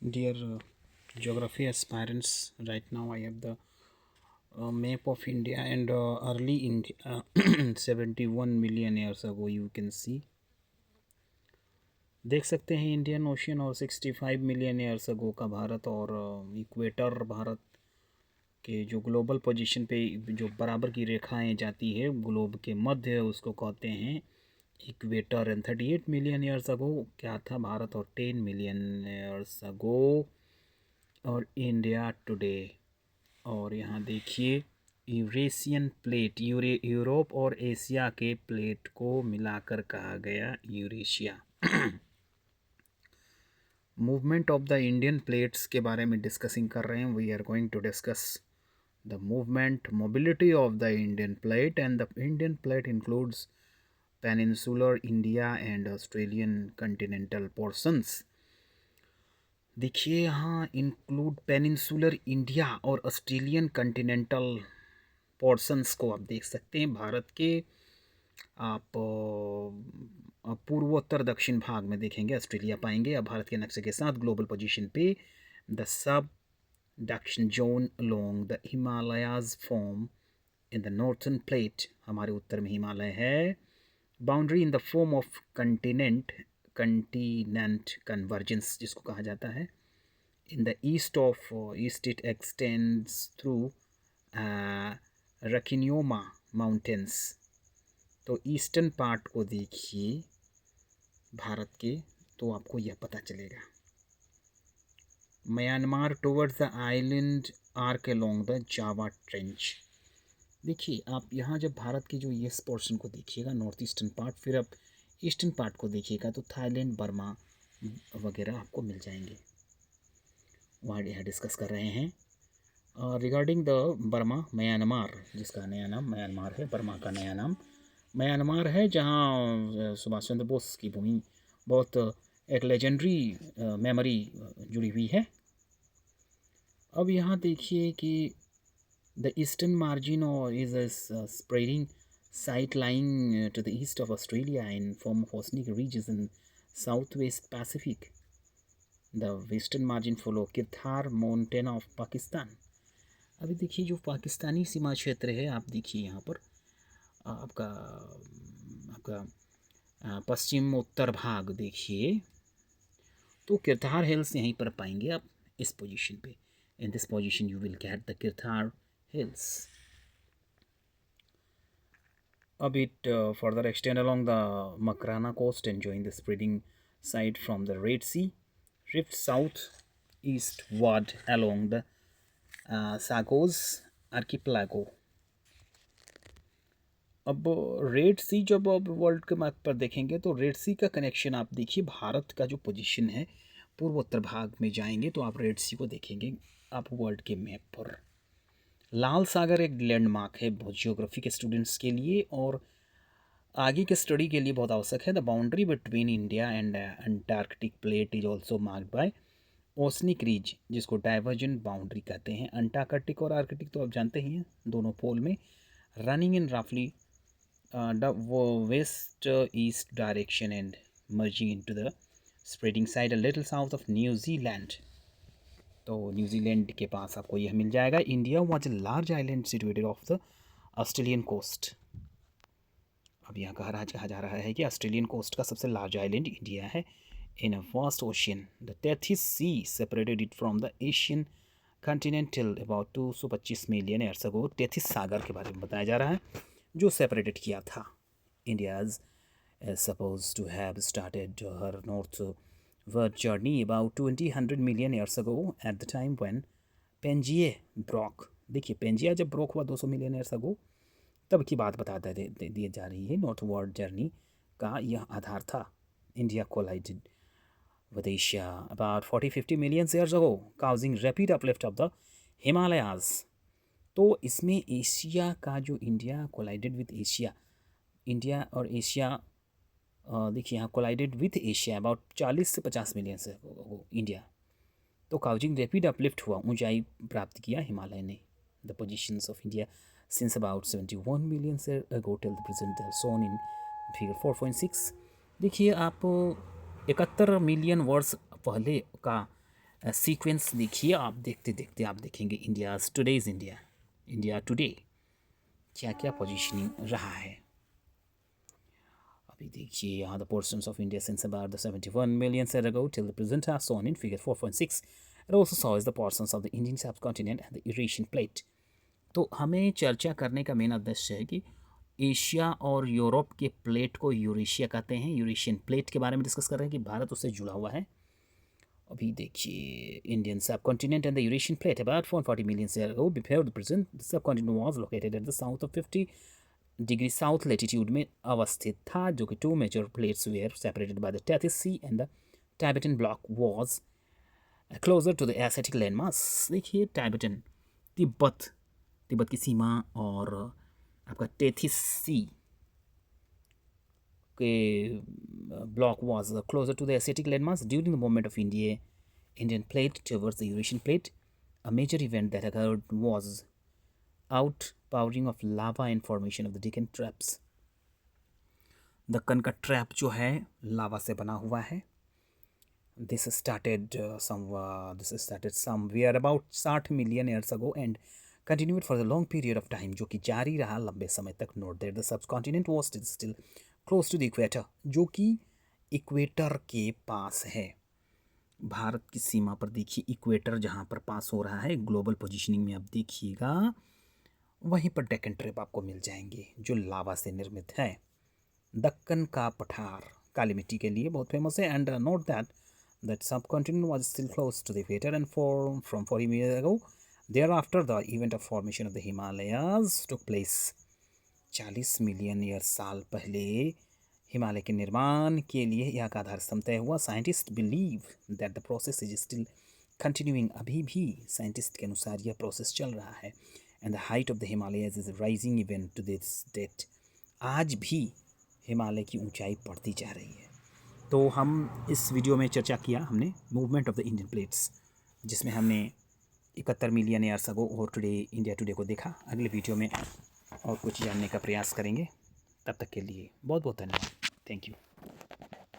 Dear geography aspirants, right now I have the map of India and early India 71 million years ago you can see. देख सकते हैं Indian ocean और 65 million years अगो का भारत और equator Bharat के जो global position पे जो बराबर की रेखाएं जाती है ग्लोब के मध्य उसको कहते हैं इक्वेटर। एंड 38 मिलियन ईयर्स अगो क्या था भारत और 10 मिलियन ईयर्स अगो और इंडिया टुडे। और यहाँ देखिए यूरेशियन प्लेट यूरोप और एशिया के प्लेट को मिलाकर कहा गया Eurasia. Movement of the Indian plates के बारे में डिस्कसिंग कर रहे हैं। We are going to discuss the movement mobility of the Indian plate and the Indian plate includes peninsular India and Australian continental portions. देखिए यहाँ इंक्लूड पेनिनसुलर इंडिया और Australian continental portions को आप देख सकते हैं। भारत के आप पूर्वोत्तर दक्षिण भाग में देखेंगे ऑस्ट्रेलिया पाएंगे। अब भारत के नक्शे के साथ ग्लोबल पोजीशन पे the subduction zone along the Himalayas form in the northern plate, हमारे उत्तर में हिमालय है। Boundary in the form of continent convergence जिसको कहा जाता है। In the east of east it extends through Arakan Yoma mountains. तो ईस्टर्न पार्ट को देखिए भारत के तो आपको यह पता चलेगा। Myanmar towards the island arc along the Java trench. देखिए आप यहाँ जब भारत के जो इस पोर्शन को देखिएगा नॉर्थ ईस्टर्न पार्ट, फिर आप ईस्टर्न पार्ट को देखिएगा तो थाईलैंड बर्मा वगैरह आपको मिल जाएंगे। वहाँ यह डिस्कस कर रहे हैं रिगार्डिंग द बर्मा म्यांमार, जिसका नया नाम म्यांमार है, बर्मा का नया नाम म्यांमार है, जहाँ सुभाष चंद्र बोस की भूमि बहुत एक लेजेंडरी मेमोरी जुड़ी हुई है। अब यहाँ देखिए कि the eastern margin is a spreading site lying to the east of Australia in form of oceanic region in south west Pacific. The western margin follow Kirthar mountain of Pakistan. अभी देखिए जो पाकिस्तानी सीमा क्षेत्र है, आप देखिए यहाँ पर आपका आपका पश्चिम उत्तर भाग देखिए तो किरथार हिल्स यहीं पर पाएंगे आप इस पोजीशन पे। In this position you will get the Kirthar hills. अब it further extend along the Makran coast and join the spreading side from the Red Sea rift south eastward along the Sagos archipelago। अब red सी जब अब world के map पर देखेंगे तो red सी का connection आप देखिए भारत का जो पोजीशन है पूर्वोत्तर भाग में जाएंगे तो आप रेड सी को देखेंगे आप वर्ल्ड के मैप पर। लाल सागर एक लैंडमार्क है जियोग्राफी के स्टूडेंट्स के लिए और आगे के स्टडी के लिए बहुत आवश्यक है। The boundary between India and Antarctic plate is also marked by oceanic ridge, जिसको डाइवर्जेंट बाउंड्री कहते हैं। अंटार्कटिक और आर्कटिक तो आप जानते ही हैं, दोनों पोल में रनिंग इन रफली the west east direction and merging into the spreading side a little south of New Zealand। तो न्यूजीलैंड के पास आपको यह मिल जाएगा। India was a large island situated off the Australian coast। अब यहाँ कहा जा रहा है कि ऑस्ट्रेलियन कोस्ट का सबसे लार्ज आइलैंड इंडिया है। In a vast ocean the Tethys sea separated it from the Asian continental about 225 million years ago. Tethys सागर के बारे में बताया जा रहा है जो सेपरेटेड किया था। India is supposed to have started her northward journey about 200 million years ago at the time when Pangaea broke। देखिए पेंजिया जब ब्रोक हुआ 200 मिलियन ईयर्स अगो तब की बात बताता दी जा रही है। नॉर्थवर्ड जर्नी का यह आधार था। India collided with Asia about 40-50 million years ago causing rapid uplift of the Himalayas। तो इसमें एशिया का जो India collided with Asia, India और एशिया देखिए यहाँ कोलाइडेड विथ एशिया अबाउट 40 से 50 मिलियन से इंडिया। तो काउजिंग रैपिड अपलिफ्ट हुआ, ऊंचाई प्राप्त किया हिमालय ने। The positions of India since about 71 million से ago till the present shown in figure 4.6। देखिए आप 71 मिलियन वर्ष पहले का सीक्वेंस देखिए, आप देखते देखते आप देखेंगे India's today's India, India today क्या क्या पोजीशनिंग रहा है। अभी देखिए यहाँ the portions of India since about the 71 million years ago till the present are shown in figure 4.6. It also shows the portions of the Indian subcontinent and the Eurasian plate. तो हमें चर्चा करने का मेन उद्देश्य है कि Asia और Europe के प्लेट को यूरेशिया कहते हैं, यूरेशियन प्लेट के बारे में डिस्कस कर रहे हैं कि भारत उससे जुड़ा हुआ है। अभी देखिए Indian subcontinent and the Eurasian plate about 440 million years ago before the present the subcontinent was located at the south of 50 degree south latitude में अवस्थित था, जो कि 2 major plates were separated by the Tethys sea and the Tibetan block was closer to the Asiatic landmass. देखिए Tibetan Tibet की सीमा और आपका Tethys sea के block was closer to the Asiatic landmass during the movement of Indian plate towards the Eurasian plate. A major event that occurred was outpouring of lava and formation of the Deccan Traps. Deccan का trap जो है लावा से बना हुआ है। This started somewhere about 60 million years ago and continued for a long period of time, जो कि जारी रहा लंबे समय तक। Note that the subcontinent was still close to the equator, जो कि इक्वेटर के पास है। भारत की सीमा पर देखिए इक्वेटर जहाँ पर पास हो रहा है, ग्लोबल पोजीशनिंग में आप देखिएगा वहीं पर डेक्कन ट्रैप आपको मिल जाएंगे जो लावा से निर्मित है। दक्कन का पठार काली मिट्टी के लिए बहुत फेमस है। And note that subcontinent was still close to the equator and from 40 years ago. Thereafter, the event of formation of the Himalayas took place. 40 million year साल पहले हिमालय के निर्माण के लिए यह का आधार स्तंभ तय हुआ। Scientist believe that the process is still continuing. अभी भी साइंटिस्ट के अनुसार यह प्रोसेस चल रहा है। And the height of the Himalayas is rising even to this date. आज भी हिमालय की ऊंचाई बढ़ती जा रही है। तो हम इस वीडियो में चर्चा किया हमने movement of the Indian plates, जिसमें हमने 71 मिलियन ईयर्स अगो और टुडे इंडिया टुडे को देखा। अगले वीडियो में और कुछ जानने का प्रयास करेंगे। तब तक के लिए बहुत बहुत धन्यवाद। Thank you.